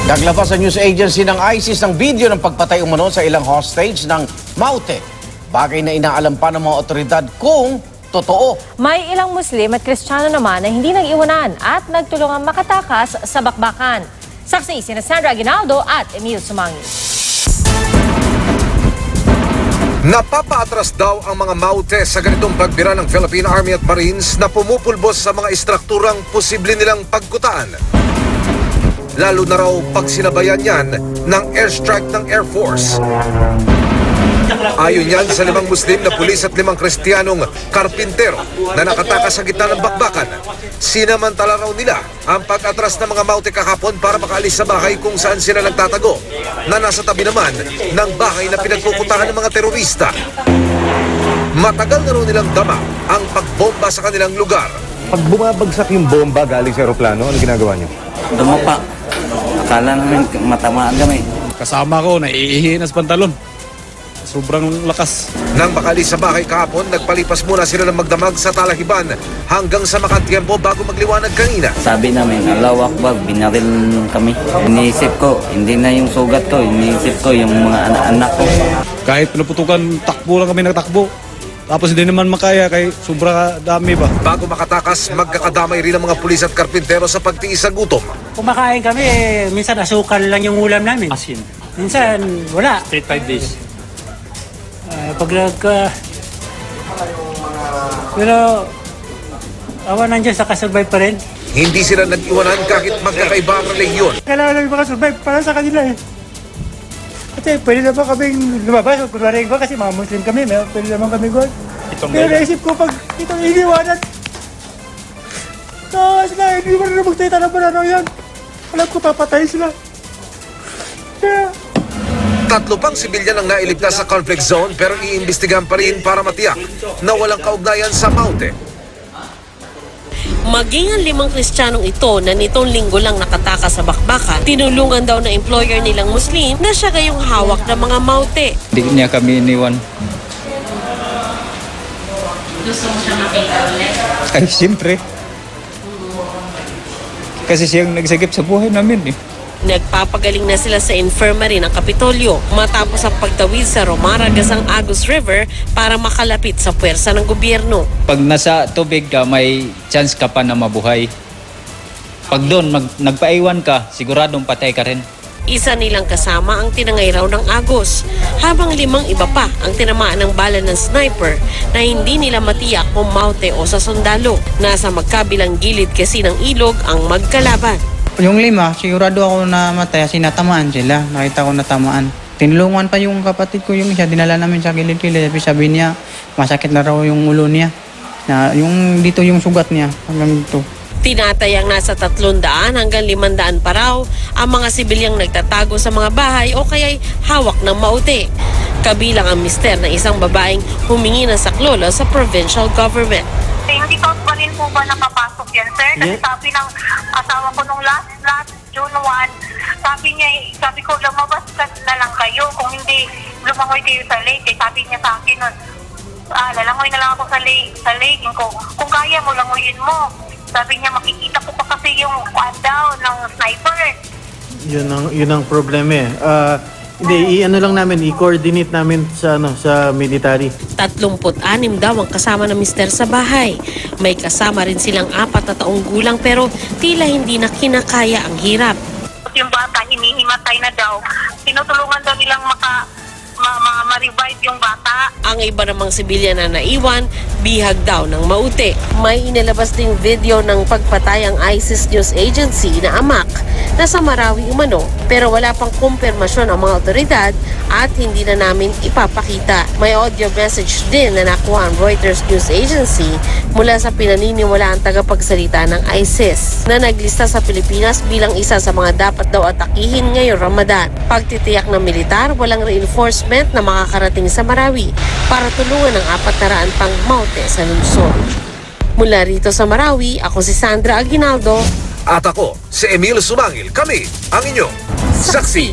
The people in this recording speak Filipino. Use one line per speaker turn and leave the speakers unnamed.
Naglabas sa news agency ng ISIS ng video ng pagpatay umano sa ilang hostage ng Maute. Bagay na inaalam pa ng mga otoridad kung totoo.
May ilang Muslim at Kristiyano naman na hindi nag-iwanan at nagtulungan makatakas sa bakbakan. Saksi sina Sandra Aguinaldo at Emil Sumangil.
Napapaatras daw ang mga Maute sa ganitong pagbira ng Philippine Army at Marines na pumupulbos sa mga istrukturang posible nilang pagkutaan. Lalo na raw pag sinabayan yan ng airstrike ng Air Force. Ayon yan sa 5 Muslim na pulis at 5 Kristiyanong karpintero na nakatakas sa gitna ng bakbakan. Sinamantala raw nila ang pag-atras ng mga Maute kahapon para makaalis sa bahay kung saan sila nagtatago, na nasa tabi naman ng bahay na pinagpuputahan ng mga terorista. Matagal na raw nilang dama ang pagbomba sa kanilang lugar.
Pag bumabagsak yung bomba galing sa aeroplano, ano ginagawa niyo?
Dumapa. Akala namin matamaan kami.
Kasama ko, naiihi na sa pantalon. Sobrang lakas.
Nang makalis sa bahay kahapon, nagpalipas muna sila ng magdamag sa talahiban hanggang sa makatiempo bago magliwanag kanina.
Sabi namin, Allahu Akbar, binaril kami. Iniisip ko, hindi na yung sugat ko, iniisip ko yung mga anak-anak ko.
Kahit pinuputukan, takbo lang kami nagtakbo. Tapos hindi naman makaya kay sobra dami ba.
Bago makatakas, magkakadamay rin ang mga pulis at karpintero sa pagtiis sa gutom.
Kumakain kami, minsan asukal lang yung ulam namin. Asin. Minsan wala. 3-5 days. Pero awan nandiyan sa kasurvive pa rin.
Hindi sila nag-iwanan kahit magkakaiba ang relihiyon.
Kailangan namin makasurvive para sa kanila eh. Kasi pwede naman kaming lumabas. Kunwari ko kasi mga Muslim kami, pwede naman kami gawin. Pero naisip ko pag itong iniwanan, sila hindi mo na magtita na ba yan. Alam ko papatay sila. Kaya
3 pang sibilyan ang nailigtas sa conflict zone pero iimbestigahan pa rin para matiyak na walang kaugnayan sa Maute.
Maging ang 5 Kristiyanong ito na nitong linggo lang nakatakas sa bakbakan, tinulungan daw ng employer nilang Muslim na siya gayong hawak ng mga Maute.
Hindi niya kami iniwan.
Gusto mo siya makita ulit?
Ay, siyempre. Kasi siyang nagsagip sa buhay namin eh.
Nagpapagaling na sila sa infirmary ng Kapitolyo matapos ang pagtawid sa Romaragasang Agus River para makalapit sa puwersa ng gobyerno.
Pag nasa tubig ka, may chance ka pa na mabuhay. Pag doon, nagpaiwan ka, siguradong patay ka rin.
Isa nilang kasama ang tinangay raw ng Agos, habang 5 iba pa ang tinamaan ng bala ng sniper na hindi nila matiyak kung Maute o sa sundalo. Nasa magkabilang gilid kasi ng ilog ang magkalaban.
Yung 5, sigurado ako na matay, sinatamaan sila. Nakita ko natamaan. Tinulungan pa yung kapatid ko yung isa, dinala namin sa kilid-kilid. Sabi niya, masakit na raw yung ulo niya. Na, yung dito yung sugat niya, hanggang dito.
Tinatayang nasa 300 hanggang 500 pa raw ang mga sibilyang nagtatago sa mga bahay o kaya'y hawak ng Maute. Kabilang ang mister ng isang babaeng humingi ng saklolo sa provincial government.
Hindi pa rin po ba nakapasok yan, sir? Kasi sabi ng asawa ko nung last June 1, sabi ko lumabas na lang kayo. Kung hindi, lumangoy kayo sa lake. Sabi niya sa akin nun, lalangoy na lang ako sa lake. Kung kaya mo, langoyin mo. Sabi niya, makikita ko pa kasi yung down ng sniper.
Yun ang problema eh. Hindi, lang namin, i-coordinate namin sa military.
36 daw ang kasama ng mister sa bahay. May kasama rin silang 4 na taong gulang pero tila hindi na kinakaya ang hirap.
Yung bata, hinihimatay na daw. Tinutulungan daw nilang ma-revive yung bata.
Ang iba namang sibilyan na naiwan, bihag daw ng Maute. May inilabas ding video ng pagpatay ang ISIS News Agency na amak na sa Marawi umano pero wala pang kumpirmasyon ang mga otoridad at hindi na namin ipapakita. May audio message din na nakuha ang Reuters News Agency mula sa pinaniniwalaang tagapagsalita ng ISIS na naglista sa Pilipinas bilang isa sa mga dapat daw atakihin ngayong Ramadan. Pagtitiyak ng militar, walang reinforcement na makakarating sa Marawi para tulungan ang 400 pang Maute sa lungsod. Mula rito sa Marawi, ako si Sandra Aguinaldo.
At ako, si Emil Sumangil. Kami ang inyong saksi.